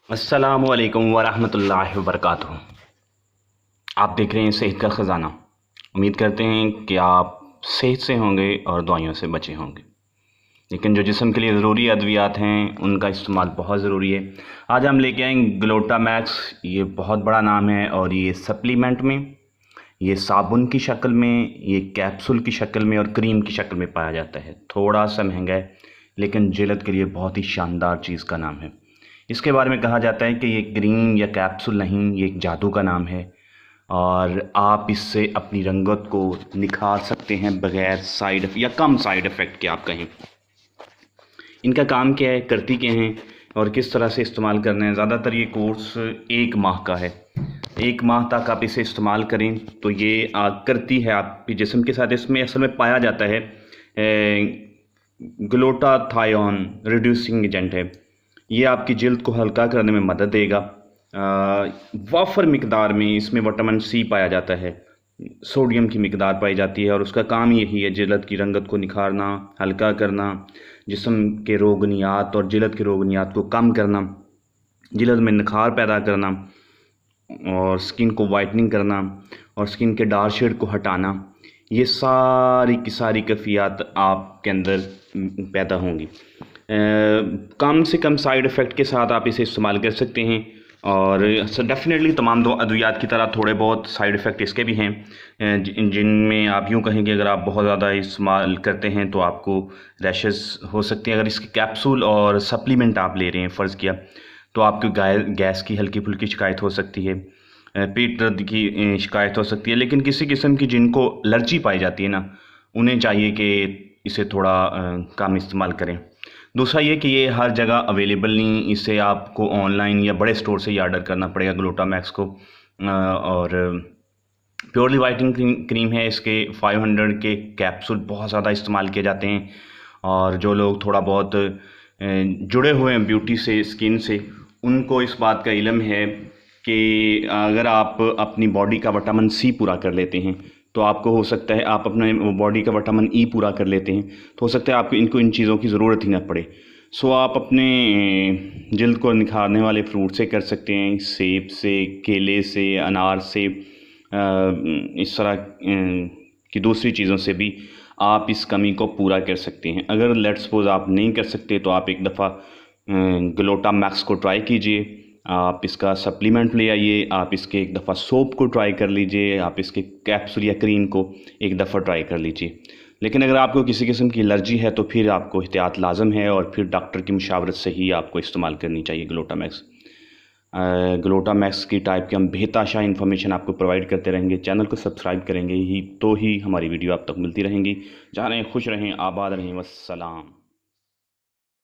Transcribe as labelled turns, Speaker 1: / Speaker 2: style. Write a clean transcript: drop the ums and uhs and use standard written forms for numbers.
Speaker 1: अस्सलामुअलैकुम वरहमतुल्लाहि वबरकातुहू। आप देख रहे हैं सेहत का ख़ज़ाना। उम्मीद करते हैं कि आप सेहत से होंगे और दवाइयों से बचे होंगे, लेकिन जो जिस्म के लिए ज़रूरी अद्वियात हैं उनका इस्तेमाल बहुत ज़रूरी है। आज हम लेके आएँ ग्लूटामैक्स। ये बहुत बड़ा नाम है और ये सप्लीमेंट में, ये साबुन की शक्ल में, ये कैप्सूल की शक्ल में और क्रीम की शक्ल में पाया जाता है। थोड़ा सा महंगा है लेकिन जिल्द के लिए बहुत ही शानदार चीज़ का नाम है। इसके बारे में कहा जाता है कि ये क्रीम या कैप्सूल नहीं, ये एक जादू का नाम है और आप इससे अपनी रंगत को निखार सकते हैं बग़ैर साइड या कम साइड इफ़ेक्ट के। आप कहें इनका काम क्या है, करती क्या हैं और किस तरह से इस्तेमाल करना है। ज़्यादातर ये कोर्स 1 माह का है। 1 माह तक आप इसे इस्तेमाल करें तो ये करती है आपके जिस्म के साथ। इसमें असल में पाया जाता है ग्लूटाथायोन रिड्यूसिंग एजेंट है। ये आपकी जिल्द को हल्का करने में मदद देगा। वाफर मिकदार में इसमें विटामिन सी पाया जाता है, सोडियम की मिकदार पाई जाती है और उसका काम यही है जिल्द की रंगत को निखारना, हल्का करना, जिस्म के रोगनियात और जिल्द के रोगनियात को कम करना, जिल्द में निखार पैदा करना और स्किन को वाइटनिंग करना और स्किन के डार्क शेड को हटाना। ये सारी की सारी कैफियत आपके अंदर पैदा होंगी। कम से कम साइड इफ़ेक्ट के साथ आप इसे इस्तेमाल कर सकते हैं और डेफिनेटली तमाम दो अद्वियात की तरह थोड़े बहुत साइड इफ़ेक्ट इसके भी हैं, जिनमें आप यूँ कहें कि अगर आप बहुत ज़्यादा इस्तेमाल करते हैं तो आपको रैशेस हो सकती हैं। अगर इसके कैप्सूल और सप्लीमेंट आप ले रहे हैं फ़र्ज़ किया तो आपको गैस की हल्की फुल्की शिकायत हो सकती है, पेट दर्द की शिकायत हो सकती है। लेकिन किसी किस्म की जिनको एलर्जी पाई जाती है ना, उन्हें चाहिए कि इसे थोड़ा कम इस्तेमाल करें। दूसरा ये कि ये हर जगह अवेलेबल नहीं, इसे आपको ऑनलाइन या बड़े स्टोर से ही ऑर्डर करना पड़ेगा ग्लूटामैक्स को। और प्योरली वाइटनिंग क्रीम है। इसके 500 के कैप्सूल बहुत ज़्यादा इस्तेमाल किए जाते हैं और जो लोग थोड़ा बहुत जुड़े हुए हैं ब्यूटी से, स्किन से, उनको इस बात का इल्म है कि अगर आप अपनी बॉडी का विटामिन सी पूरा कर लेते हैं तो आपको हो सकता है, आप अपने बॉडी का विटामिन ई पूरा कर लेते हैं तो हो सकता है आपको इन चीज़ों की ज़रूरत ही ना पड़े। सो आप अपने जिल्द को निखारने वाले फ्रूट से कर सकते हैं, सेब से, केले से, अनार से, इस तरह की दूसरी चीज़ों से भी आप इस कमी को पूरा कर सकते हैं। अगर लेट्स सपोज आप नहीं कर सकते तो आप एक दफ़ा ग्लूटामैक्स को ट्राई कीजिए। आप इसका सप्लीमेंट ले आइए, आप इसके एक दफ़ा सोप को ट्राई कर लीजिए, आप इसके कैप्सूल या क्रीम को एक दफ़ा ट्राई कर लीजिए। लेकिन अगर आपको किसी किस्म की एलर्जी है तो फिर आपको एहतियात लाजम है और फिर डॉक्टर की मुशावरत से ही आपको इस्तेमाल करनी चाहिए ग्लूटामैक्स। ग्लूटामैक्स की टाइप की हम बेहताशा इन्फॉर्मेशन आपको प्रोवाइड करते रहेंगे। चैनल को सब्सक्राइब करेंगे ही तो ही हमारी वीडियो आप तक मिलती रहेंगी। जहाँ रहें खुश रहें, आबाद रहें। वस्सलाम।